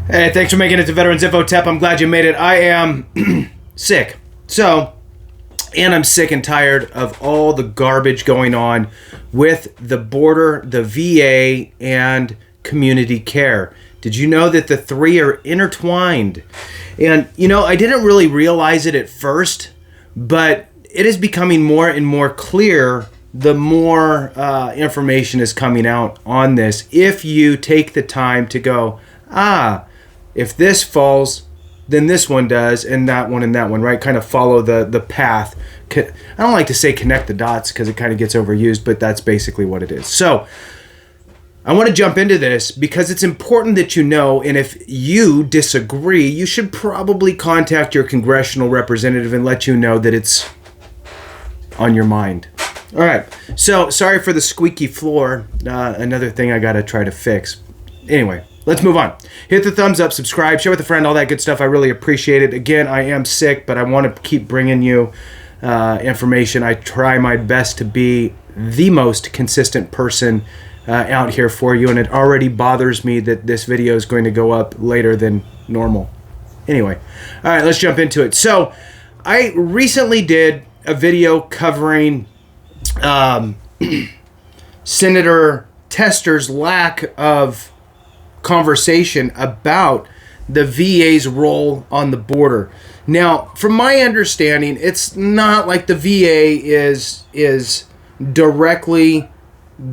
Hey, thanks for making it to Veterans Info Tep. I'm glad you made it. I am sick. And I'm sick and tired of all the garbage going on with the border, the VA, and community care. Did you know that the three are intertwined? And, I didn't really realize it at first, but it is becoming more and more clear the more information is coming out on this. If you take the time to go, if this falls, then this one does, and that one, right? Kind of follow the path. I don't like to say connect the dots because it kind of gets overused, but that's basically what it is. So I want to jump into this because it's important that you know, and if you disagree, you should probably contact your congressional representative and let you know that it's on your mind. All right, so sorry for the squeaky floor. Another thing I got to try to fix. Anyway, let's move on. Hit the thumbs up, subscribe, share with a friend, all that good stuff. I really appreciate it. Again, I am sick, but I want to keep bringing you information. I try my best to be the most consistent person out here for you, and it already bothers me that this video is going to go up later than normal. Anyway, all right, let's jump into it. So I recently did a video covering Senator Tester's lack of conversation about the VA's role on the border. Now, from my understanding, it's not like the VA is directly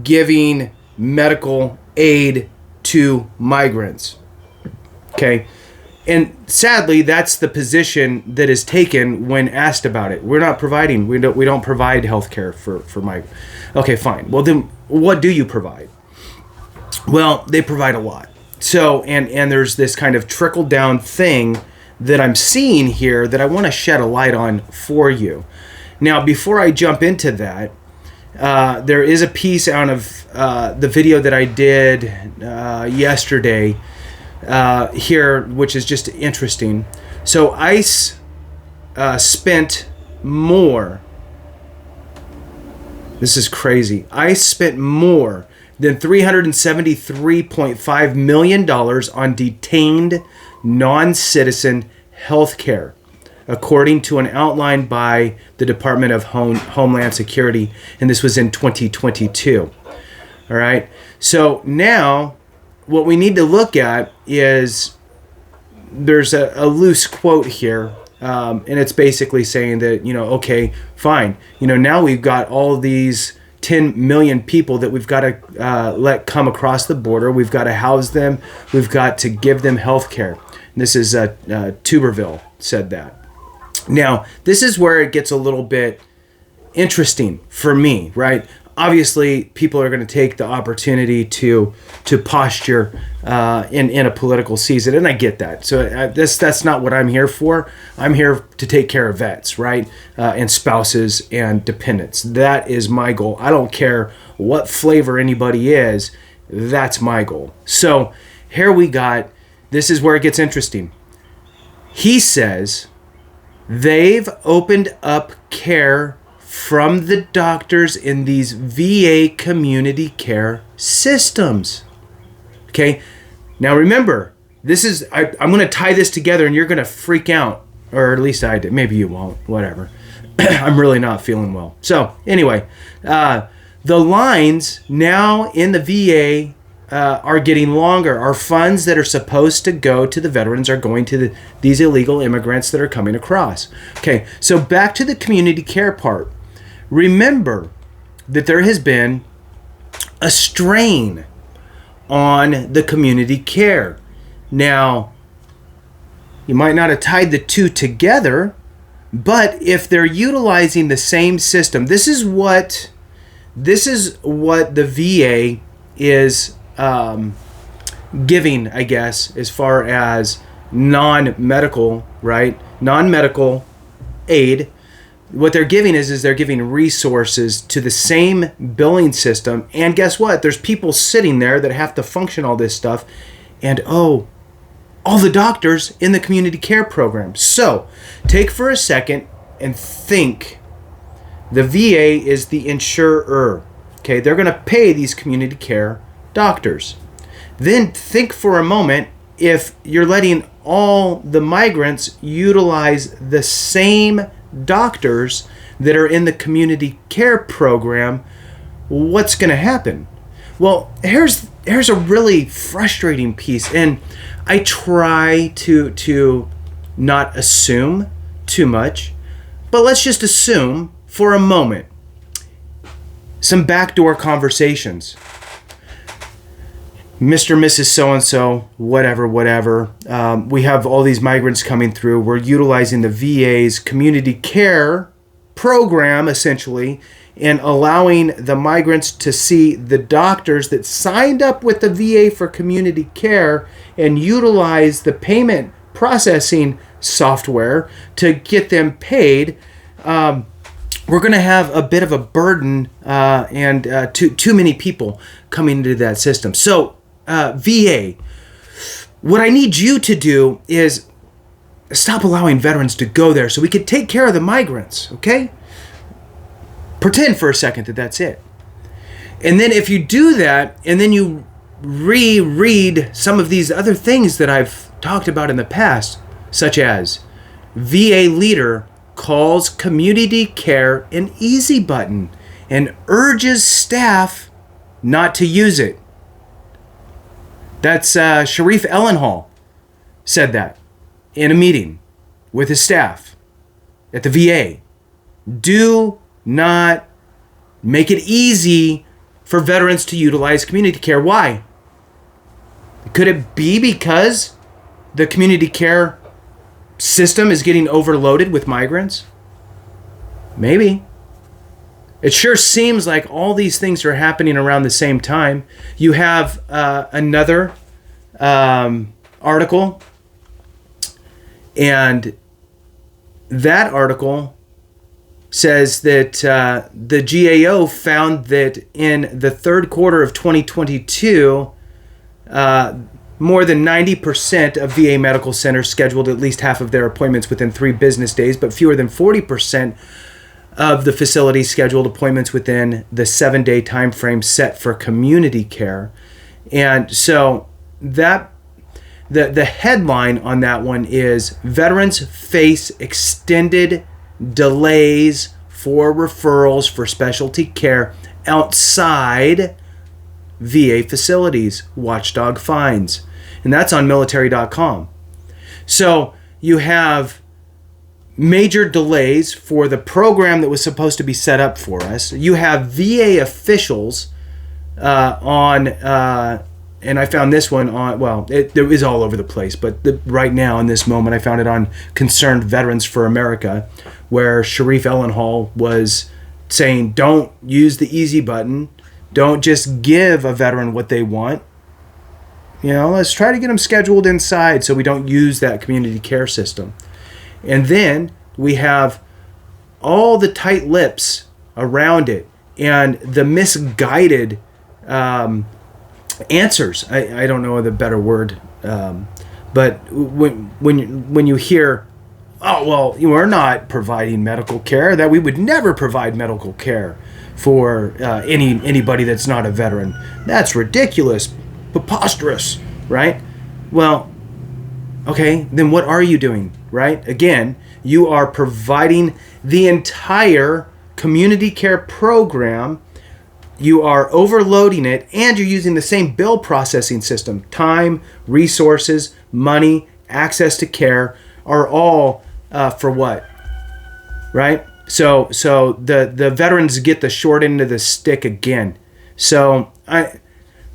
giving medical aid to migrants. Okay? And sadly, that's the position that is taken when asked about it. We're not providing. We don't provide health care for migrants. Okay, fine. Well, then what do you provide? Well, they provide a lot. So, and there's this kind of trickle-down thing that I'm seeing here that I want to shed a light on for you. Now, before I jump into that, there is a piece out of the video that I did yesterday here, which is just interesting. So ICE spent more. This is crazy. ICE spent more than $373.5 million on detained non-citizen health care, according to an outline by the Department of Homeland Security, and this was in 2022. All right. So now what we need to look at is there's a loose quote here, and it's basically saying that, okay, fine. Now we've got all these 10 million people that we've got to let come across the border. We've got to house them. We've got to give them health care. This is Tuberville said that. Now, this is where it gets a little bit interesting for me, right? Obviously, people are going to take the opportunity to posture in a political season, and I get that. So that's not what I'm here for. I'm here to take care of vets, right, and spouses and dependents. That is my goal. I don't care what flavor anybody is. That's my goal. So here we got. This is where it gets interesting. He says they've opened up care from the doctors in these VA community care systems. Okay, now remember, this is, I'm going to tie this together and you're going to freak out, or at least I did. Maybe you won't, whatever. I'm really not feeling well. So anyway, the lines now in the VA are getting longer. Our funds that are supposed to go to the veterans are going to these illegal immigrants that are coming across. Okay, so back to the community care part. Remember that there has been a strain on the community care. Now, you might not have tied the two together, but if they're utilizing the same system, this is what the VA is giving, I guess, as far as non-medical, right? Non-medical aid. What they're giving is they're giving resources to the same billing system. And guess what? There's people sitting there that have to function all this stuff. And all the doctors in the community care program. So take for a second and think. The VA is the insurer. Okay, they're going to pay these community care doctors. Then think for a moment if you're letting all the migrants utilize the same doctors that are in the community care program, what's going to happen? Well, here's a really frustrating piece, and I try to not assume too much, but let's just assume for a moment some backdoor conversations. Mr. Mrs. So-and-so, whatever. We have all these migrants coming through. We're utilizing the VA's community care program, essentially, and allowing the migrants to see the doctors that signed up with the VA for community care and utilize the payment processing software to get them paid. We're going to have a bit of a burden and too many people coming into that system. So, VA, what I need you to do is stop allowing veterans to go there so we can take care of the migrants, okay? Pretend for a second that that's it. And then if you do that, and then you reread some of these other things that I've talked about in the past, such as VA leader calls community care an easy button and urges staff not to use it. That's Sharif Ellenhall said that in a meeting with his staff at the VA. Do not make it easy for veterans to utilize community care. Why? Could it be because the community care system is getting overloaded with migrants? Maybe. It sure seems like all these things are happening around the same time. You have another article, and that article says that the GAO found that in the third quarter of 2022, more than 90% of VA medical centers scheduled at least half of their appointments within 3 business days, but fewer than 40% of the facilities scheduled appointments within the 7-day time frame set for community care. And so that the headline on that one is veterans face extended delays for referrals for specialty care outside VA facilities, watchdog finds. And that's on military.com. So you have major delays for the program that was supposed to be set up for us. You have VA officials and I found this one on, well, it is all over the place, but right now in this moment I found it on Concerned Veterans for America, where Sharif Ellenhall was saying, don't use the easy button. Don't just give a veteran what they want. You know, let's try to get them scheduled inside so we don't use that community care system. And then we have all the tight lips around it and the misguided answers. I don't know the better word, but when you hear, oh, well, we're not providing medical care, that we would never provide medical care for anybody that's not a veteran. That's ridiculous, preposterous, right? Well, okay, then what are you doing, right? Again, you are providing the entire community care program. You are overloading it, and you're using the same bill processing system. Time, resources, money, access to care are all for what, right? So the veterans get the short end of the stick again. So I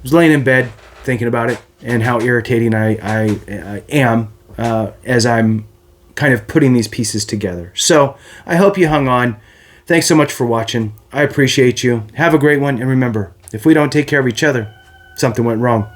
was laying in bed thinking about it and how irritating I am as I'm kind of putting these pieces together. So I hope you hung on. Thanks so much for watching. I appreciate you. Have a great one. And remember, if we don't take care of each other, something went wrong.